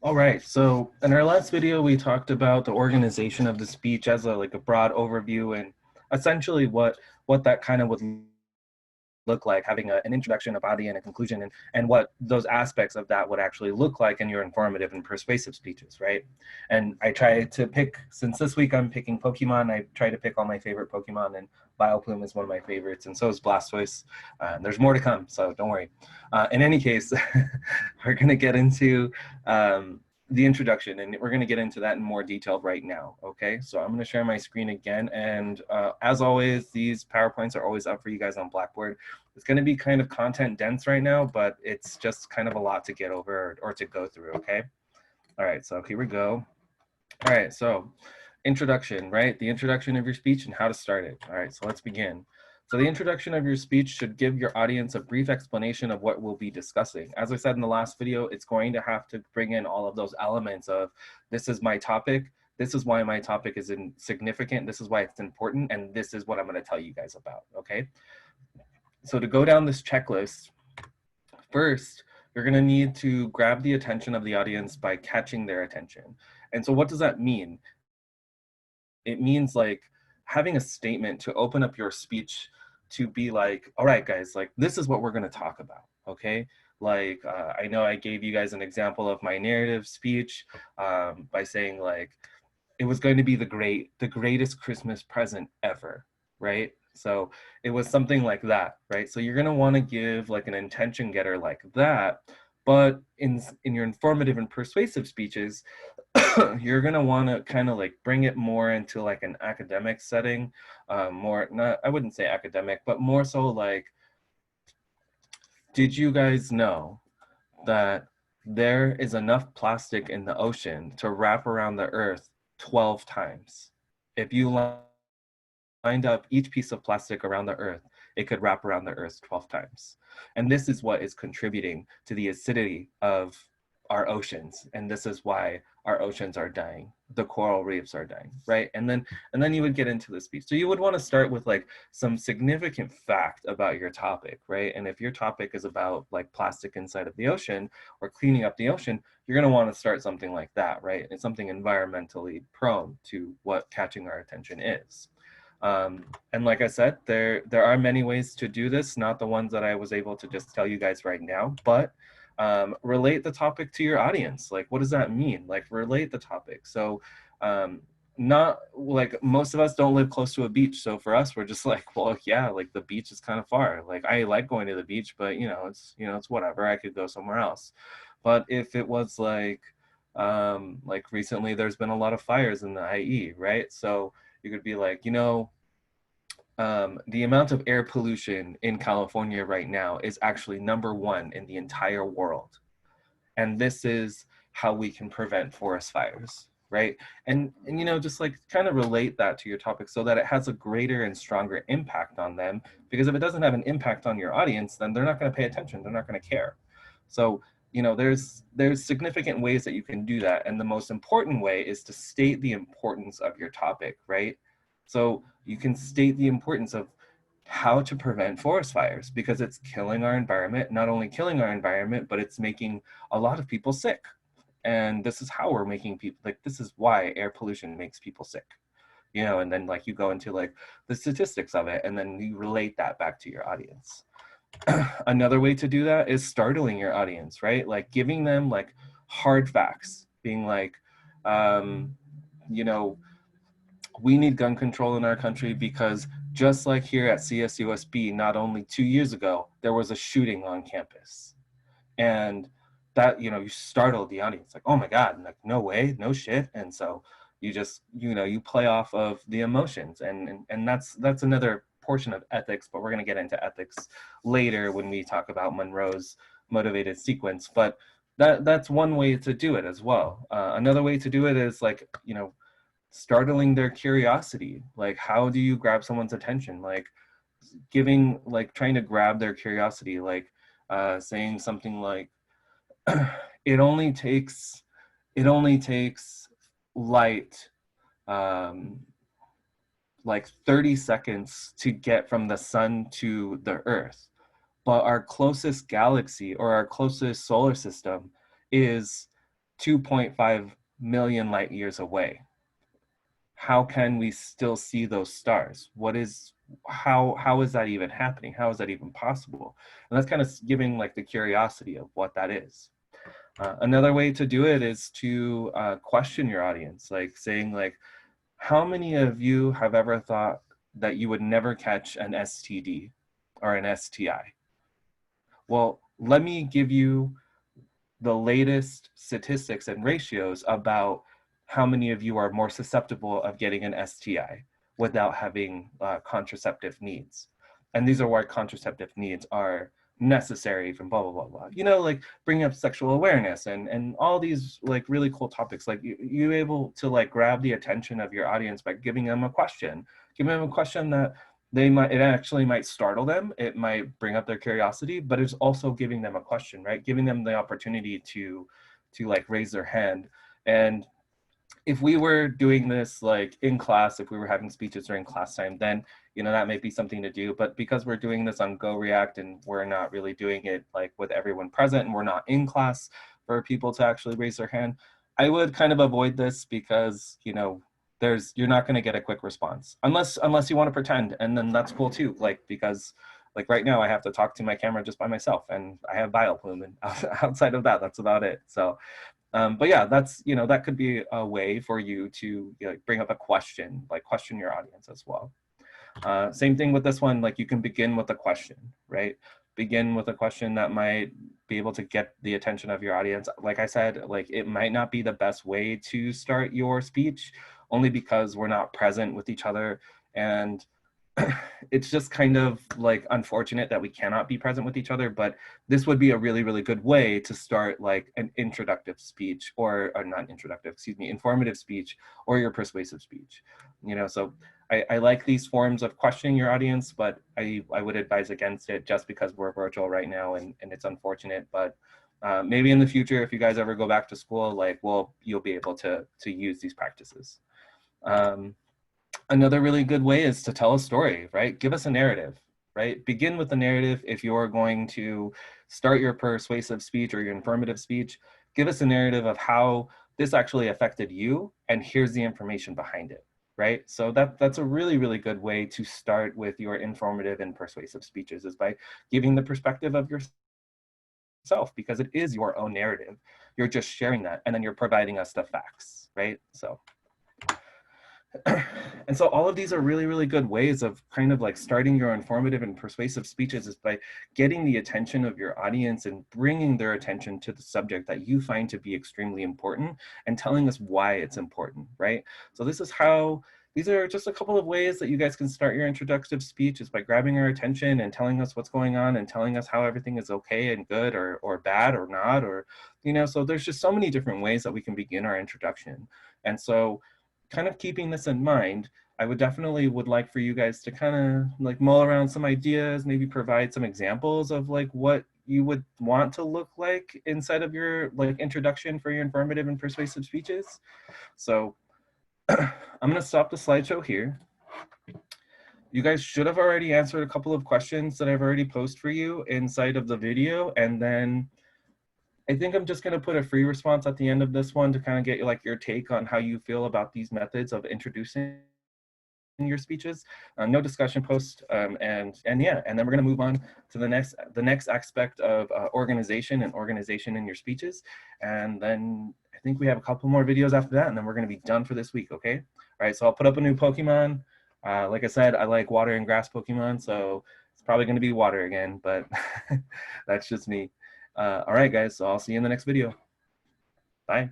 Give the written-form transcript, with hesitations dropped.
All right. So in our last video, we talked about the organization of the speech as a broad overview and essentially what that kind of would look like, having an introduction, a body, and a conclusion, and what those aspects of that would actually look like in your informative and persuasive speeches, right? And I try to pick, since this week I'm picking Pokemon, I try to pick all my favorite Pokemon, and Vileplume is one of my favorites, and so is Blastoise. There's more to come, so don't worry. In any case, we're going to get into the introduction, and we're going to get into that in more detail right now. Okay, so I'm going to share my screen again, and as always, these PowerPoints are always up for you guys on Blackboard. It's going to be kind of content dense right now, but it's just kind of a lot to get over or to go through. Okay, all right, so here we go. All right, so introduction, right? The introduction of your speech and how to start it. All right, so let's begin. So the introduction of your speech should give your audience a brief explanation of what we'll be discussing. As I said in the last video, it's going to have to bring in all of those elements of this is my topic, this is why my topic is significant, this is why it's important, and this is what I'm going to tell you guys about, okay? So to go down this checklist, first, you're going to need to grab the attention of the audience by catching their attention. And so what does that mean? It means like having a statement to open up your speech to be like, all right, guys, like this is what we're going to talk about. Okay. Like, I know I gave you guys an example of my narrative speech by saying like, it was going to be the greatest Christmas present ever. Right. So it was something like that. Right. So you're going to want to give like an intention getter like that. But in your informative and persuasive speeches, you're gonna want to kind of like bring it more into like an academic setting, more not I wouldn't say academic, but more so like, did you guys know that there is enough plastic in the ocean to wrap around the Earth 12 times? If you lined up each piece of plastic around the Earth, it could wrap around the Earth 12 times. And this is what is contributing to the acidity of our oceans. And this is why our oceans are dying. The coral reefs are dying, right? And then you would get into the speech. So you would want to start with like some significant fact about your topic, right? And if your topic is about like plastic inside of the ocean or cleaning up the ocean, you're going to want to start something like that, right? It's something environmentally prone to what catching our attention is. And like I said, there are many ways to do this, not the ones that I was able to just tell you guys right now, but relate the topic to your audience. Like, what does that mean? Like, relate the topic. So, not like most of us don't live close to a beach. So for us, we're just like, well, yeah, like the beach is kind of far. Like, I like going to the beach, but it's whatever. I could go somewhere else. But if it was like recently, there's been a lot of fires in the IE, right? So you could be like, the amount of air pollution in California right now is actually #1 in the entire world. And this is how we can prevent forest fires, right? And just like kind of relate that to your topic so that it has a greater and stronger impact on them. Because if it doesn't have an impact on your audience, then they're not going to pay attention. They're not going to care. So, there's significant ways that you can do that. And the most important way is to state the importance of your topic, right? So you can state the importance of how to prevent forest fires because it's killing our environment, not only killing our environment, but it's making a lot of people sick. And this is how we're making people, like, this is why air pollution makes people sick, and then like you go into like the statistics of it and then you relate that back to your audience. Another way to do that is startling your audience, right? Like giving them like hard facts, being like, um, you know, we need gun control in our country because just like here at CSUSB, not only 2 years ago, there was a shooting on campus. And that, you startled the audience, like, oh my God, and like, no way, no shit. And so you just, you play off of the emotions. And that's another portion of ethics, but we're going to get into ethics later when we talk about Monroe's motivated sequence. But that's one way to do it as well. Another way to do it is like, startling their curiosity. Like, how do you grab someone's attention? Like trying to grab their curiosity, like saying something like, it only takes light, um, like 30 seconds to get from the sun to the earth, but our closest galaxy or our closest solar system is 2.5 million light years away. How can we still see those stars? How is that even happening? How is that even possible? And that's kind of giving like the curiosity of what that is. Another way to do it is to question your audience, like saying like, how many of you have ever thought that you would never catch an STD or an STI? Well, let me give you the latest statistics and ratios about how many of you are more susceptible of getting an STI without having contraceptive needs. And these are why contraceptive needs are necessary from blah, blah, blah, blah. You know, like bringing up sexual awareness and all these like really cool topics. Like you able to like grab the attention of your audience by giving them a question, that it actually might startle them. It might bring up their curiosity, but it's also giving them a question, right? Giving them the opportunity to like raise their hand. And if we were doing this like in class, if we were having speeches during class time, then, you know, that might be something to do. But because we're doing this on Go React and we're not really doing it like with everyone present and we're not in class for people to actually raise their hand, I would kind of avoid this because, you know, you're not going to get a quick response unless you want to pretend, and then that's cool too. Like, because like right now I have to talk to my camera just by myself and I have Bioplume, and outside of that, that's about it. So but yeah, that's, you know, that could be a way for you to, you know, bring up a question, like question your audience as well. Same thing with this one, like you can begin with a question, right? Begin with a question that might be able to get the attention of your audience. Like I said, like it might not be the best way to start your speech, only because we're not present with each other. And it's just kind of like unfortunate that we cannot be present with each other, but this would be a really, really good way to start like an introductive speech or not introductive, excuse me, informative speech or your persuasive speech, you know. So I like these forms of questioning your audience, but I would advise against it just because we're virtual right now, and it's unfortunate. But maybe in the future, if you guys ever go back to school, like, well, you'll be able to use these practices. Another really good way is to tell a story, right? Give us a narrative, right? Begin with the narrative. If you're going to start your persuasive speech or your informative speech, give us a narrative of how this actually affected you, and here's the information behind it, right? So that's a really, really good way to start with your informative and persuasive speeches, is by giving the perspective of yourself, because it is your own narrative. You're just sharing that, and then you're providing us the facts, right? So. And so all of these are really, really good ways of kind of like starting your informative and persuasive speeches, is by getting the attention of your audience and bringing their attention to the subject that you find to be extremely important, and telling us why it's important, right? So these are just a couple of ways that you guys can start your introductive speech, is by grabbing our attention and telling us what's going on and telling us how everything is okay and good or bad or not, or, you know, so there's just so many different ways that we can begin our introduction. And so kind of keeping this in mind, I would like for you guys to kind of like mull around some ideas, maybe provide some examples of like what you would want to look like inside of your like introduction for your informative and persuasive speeches. So I'm going to stop the slideshow here. You guys should have already answered a couple of questions that I've already posed for you inside of the video, and then I think I'm just going to put a free response at the end of this one to kind of get like your take on how you feel about these methods of introducing your speeches. No discussion post, and yeah, and then we're going to move on to the next aspect of organization in your speeches, and then I think we have a couple more videos after that, and then we're going to be done for this week. Okay, all right, so I'll put up a new Pokemon. Like I said, I like water and grass Pokemon, so it's probably going to be water again, but that's just me. All right, guys, so I'll see you in the next video. Bye.